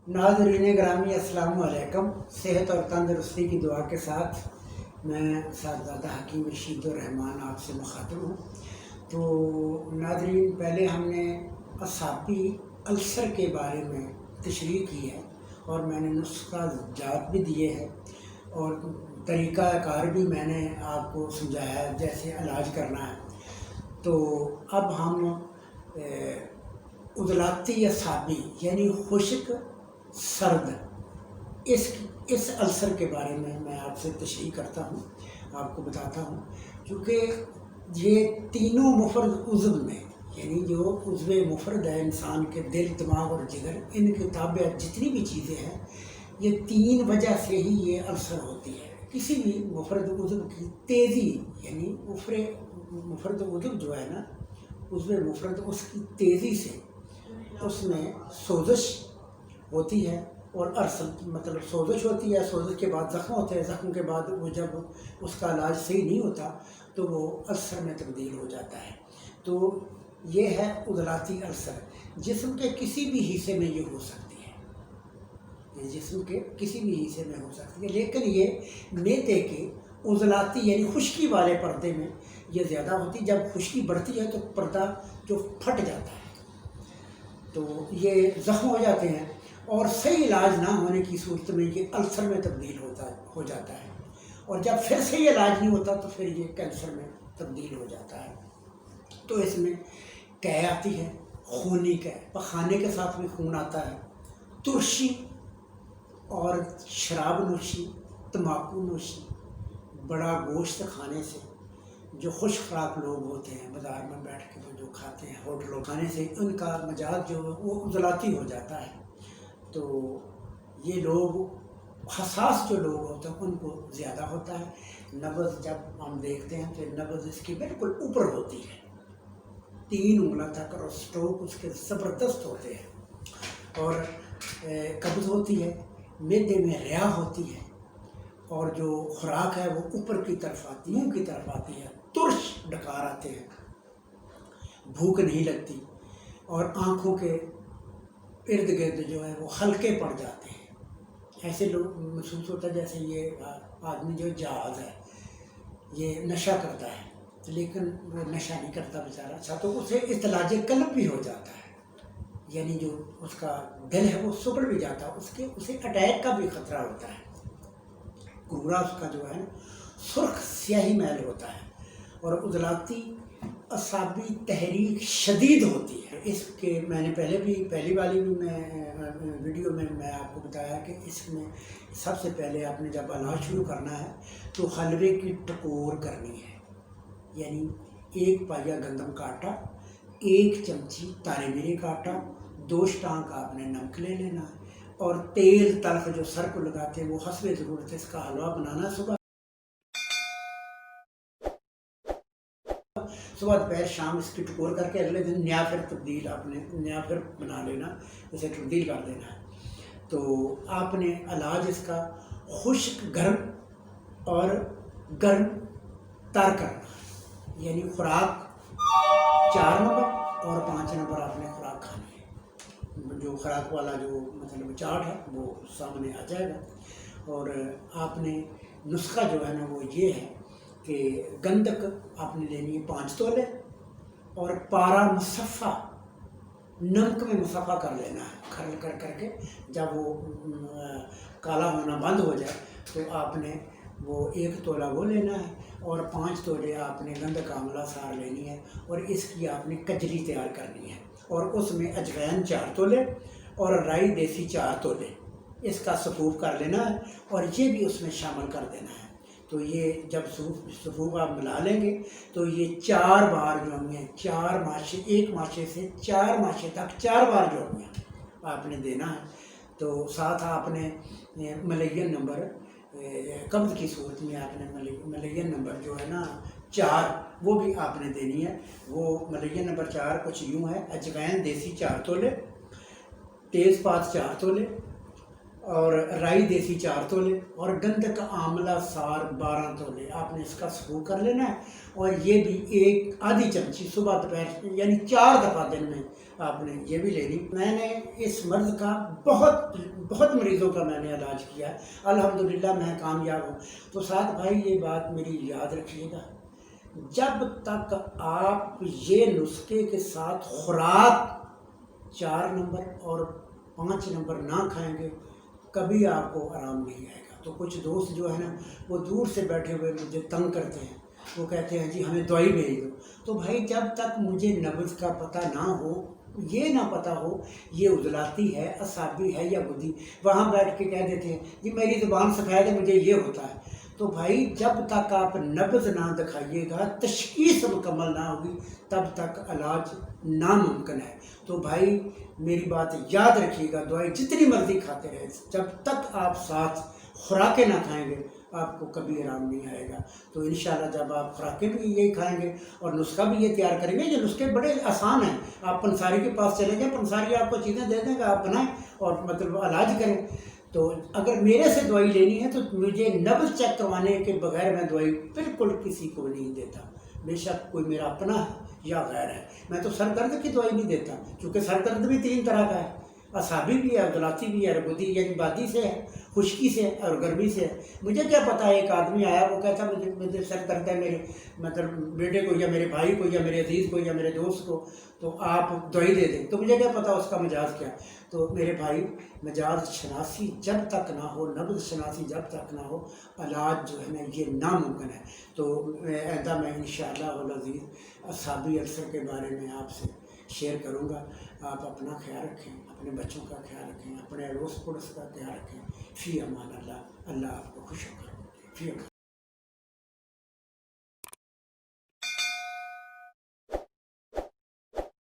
नाज़रीन ग्रामी अस्सलाम वालेकुम। सेहत और तंदरुस्ती की दुआ के साथ मैं साहबजादा हकीम रशीदुर्रहमान आपसे मुखातिब हूँ। तो नाज़रीन, पहले हमने असाबी अल्सर के बारे में तशरीह की है और मैंने नुस्खा जात भी दिए हैं और तरीक़ा कार भी मैंने आपको समझाया है जैसे इलाज करना है। तो अब हम उज़लाती असाबी यानी खुश्क सर्द इस अल्सर के बारे में मैं आपसे तशरीह करता हूँ, आपको बताता हूँ। क्योंकि ये तीनों मुफरद उज़व में यानी जो उज़व मुफरद है इंसान के दिल, दिमाग और जिगर, इनके ताबियत जितनी भी चीज़ें हैं ये तीन वजह से ही ये अल्सर होती है। किसी भी मुफरद उज़व की तेज़ी यानी मुफरद उज़व जो है ना, उज़व मुफरद उसकी तेज़ी से उसमें सोजश होती है और अरसल मतलब सोजश होती है। सोजश के बाद ज़ख्म होते हैं, ज़ख्म के बाद वो जब उसका इलाज सही नहीं होता तो वो अल्सर में तब्दील हो जाता है। तो ये है उज़लाती अल्सर। जिस्म के किसी भी हिस्से में ये हो सकती है, ये जिस्म के किसी भी हिस्से में हो सकती है, लेकिन ये मैदे के उज़लाती यानी खुश्की वाले पर्दे में ये ज़्यादा होती है। जब खुश्की बढ़ती है तो पर्दा जो फट जाता है तो ये ज़ख्म हो जाते हैं और सही इलाज ना होने की सूरत में ये अल्सर में तब्दील हो जाता है। और जब फिर सही इलाज नहीं होता तो फिर ये कैंसर में तब्दील हो जाता है। तो इसमें कै आती है, खूनी कै, पखाने के साथ भी खून आता है, तुरशी और शराब नोशी, तम्बाकू नोशी, बड़ा गोश्त खाने से, जो खुश खुराक लोग होते हैं बाज़ार में बैठ के जो खाते हैं होटलों खाने से, उनका मिजाज जो वो उज़लाती हो जाता है। तो ये लोग हसास जो लोग होते हैं उनको ज़्यादा होता है। नब्ज़ जब हम देखते हैं तो नब्ज़ इसकी बिल्कुल ऊपर होती है, 3 उंगलियां तक, और स्ट्रोक उसके ज़बरदस्त होते हैं। और कब्ज़ होती है, मैदे में रिया होती है और जो खुराक है वो ऊपर की तरफ आती है, मुँह की तरफ आती है, तुर्श डकार आते हैं, भूख नहीं लगती और आँखों के इर्द गिर्द जो है वो हल्के पड़ जाते हैं। ऐसे लोग महसूस होता है जैसे ये आदमी जो जहाज़ है ये नशा करता है, लेकिन वो नशा नहीं करता बेचारा। अच्छा, तो उसे इतलाज कल्ब भी हो जाता है, यानी जो उसका दिल है वो सुकड़ भी जाता है, उसे अटैक का भी खतरा होता है। पूरा उसका जो है सुर्ख स्याही मैल होता है और उज़लाती असाबी तहरीक शदीद होती है। इसके मैंने पहली वाली भी मैं वीडियो में मैं आपको बताया कि इसमें सबसे पहले आपने जब इलाज शुरू करना है तो हलवे की टकोर करनी है, यानी 1 पाइया गंदम का आटा, 1 चमची तारे मीरे का आटा, 2 स्टांक आपने नमक ले लेना है और तेल तल्ख जो सर को लगाते हैं वो हस्बे ज़रूरत इसका हलवा बनाना। सुबह दोपहर शाम इसकी टकोर करके अगले दिन नया फिर बना लेना, इसे तब्दील कर देना है। तो आपने इलाज इसका खुश्क गर्म और गर्म तर करना, यानी खुराक 4 नंबर और 5 नंबर आपने खुराक खानी है। जो खुराक वाला जो मतलब चार्ट है वो सामने आ जाएगा। और आपने नुस्खा जो है ना वो ये है कि गंधक आपने लेनी है 5 तोले और पारा मुसफ़ा नमक में मुसफ़ा कर लेना है, खरल करके जब वो काला होना बंद हो जाए तो आपने वो 1 तोला वो लेना है और 5 तोले आपने गंधक आंवला सार लेनी है और इसकी आपने कजरी तैयार करनी है और उसमें अजवैन 4 तोले और राई देसी 4 तोले इसका सफूफ कर लेना है और ये भी उसमें शामिल कर देना है। तो ये जब सफूफ आप मिला लेंगे तो ये 4 बार जो होंगे, 4 माशे, 1 माशे से 4 माशे तक 4 बार जो होंगे आपने देना है। तो साथ आपने मलयन नंबर कब्ज़ की सूरत में आपने मलयन नंबर जो है ना 4 वो भी आपने देनी है। वो मलयन नंबर 4 कुछ यूँ है, अजवैन देसी 4 तोले, तेज़पात 4 तोले اور رائی دیسی 4 تولے اور گندک آملہ سار 12 تولے آپ نے اس کا سبو کر لینا ہے، اور یہ بھی ایک آدھی چمچی صبح دوپہر یعنی 4 دفعہ دن میں آپ نے یہ بھی لینی۔ میں نے اس مرض کا بہت مریضوں کا میں نے علاج کیا ہے، الحمدللہ میں کامیاب ہوں۔ تو ساتھ بھائی یہ بات میری یاد رکھیے گا، جب تک آپ یہ نسخے کے ساتھ خوراک 4 نمبر اور 5 نمبر نہ کھائیں گے کبھی آپ کو آرام نہیں آئے گا۔ تو کچھ دوست جو ہے نا وہ دور سے بیٹھے ہوئے مجھے تنگ کرتے ہیں، وہ کہتے ہیں جی ہمیں دوائی بھیج دو۔ تو بھائی جب تک مجھے نبض کا پتہ نہ ہو، یہ نہ پتہ ہو یہ عضلاتی ہے، اعصابی ہے یا گدی، وہاں بیٹھ کے کہہ دیتے ہیں جی میری زبان سفید ہے مجھے یہ ہوتا ہے۔ تو بھائی جب تک آپ نبض نہ دکھائیے گا، تشخیص مکمل نہ ہوگی، تب تک علاج ناممکن ہے۔ تو بھائی میری بات یاد رکھیے گا، دوائی جتنی مرضی کھاتے رہے، جب تک آپ ساتھ خوراکیں نہ کھائیں گے آپ کو کبھی آرام نہیں آئے گا۔ تو انشاءاللہ جب آپ خوراکیں بھی یہی کھائیں گے اور نسخہ بھی یہ تیار کریں گے، یہ نسخے بڑے آسان ہیں، آپ پنساری کے پاس چلیں گے، پنساری آپ کو چیزیں دے دیں گے، آپ بنائیں اور مطلب علاج کریں۔ تو اگر میرے سے دوائی لینی ہے تو مجھے نبض چیک کروانے کے بغیر میں دوائی بالکل کسی کو نہیں دیتا، بے شک کوئی میرا اپنا ہے یا غیر ہے۔ میں تو سر درد کی دوائی نہیں دیتا، کیونکہ سر درد بھی 3 طرح کا ہے، اعصابی بھی ہے، عضلاتی بھی ہے، گدی یعنی بادی سے ہے، خشکی سے اور گرمی سے ہے۔ مجھے کیا پتا ہے، ایک آدمی آیا وہ کہتا مجھے سر درد ہے میرے مطلب بیٹے کو یا میرے بھائی کو یا میرے عزیز کو یا میرے دوست کو، تو آپ دوائی دے دیں، تو مجھے کیا پتا اس کا مزاج کیا۔ تو میرے بھائی مزاج شناسی جب تک نہ ہو، نبض شناسی جب تک نہ ہو، علاج جو ہے نا یہ ناممکن ہے۔ تو آئندہ میں انشاءاللہ العزیز اعصابی السر کے بارے میں آپ سے شیئر کروں گا۔ آپ اپنا خیال رکھیں، اپنے بچوں کا خیال رکھیں، اپنے اڑوس پڑوس کا خیال رکھیں۔ فی امان اللہ، اللہ آپ کو خوش کرے، فی امان۔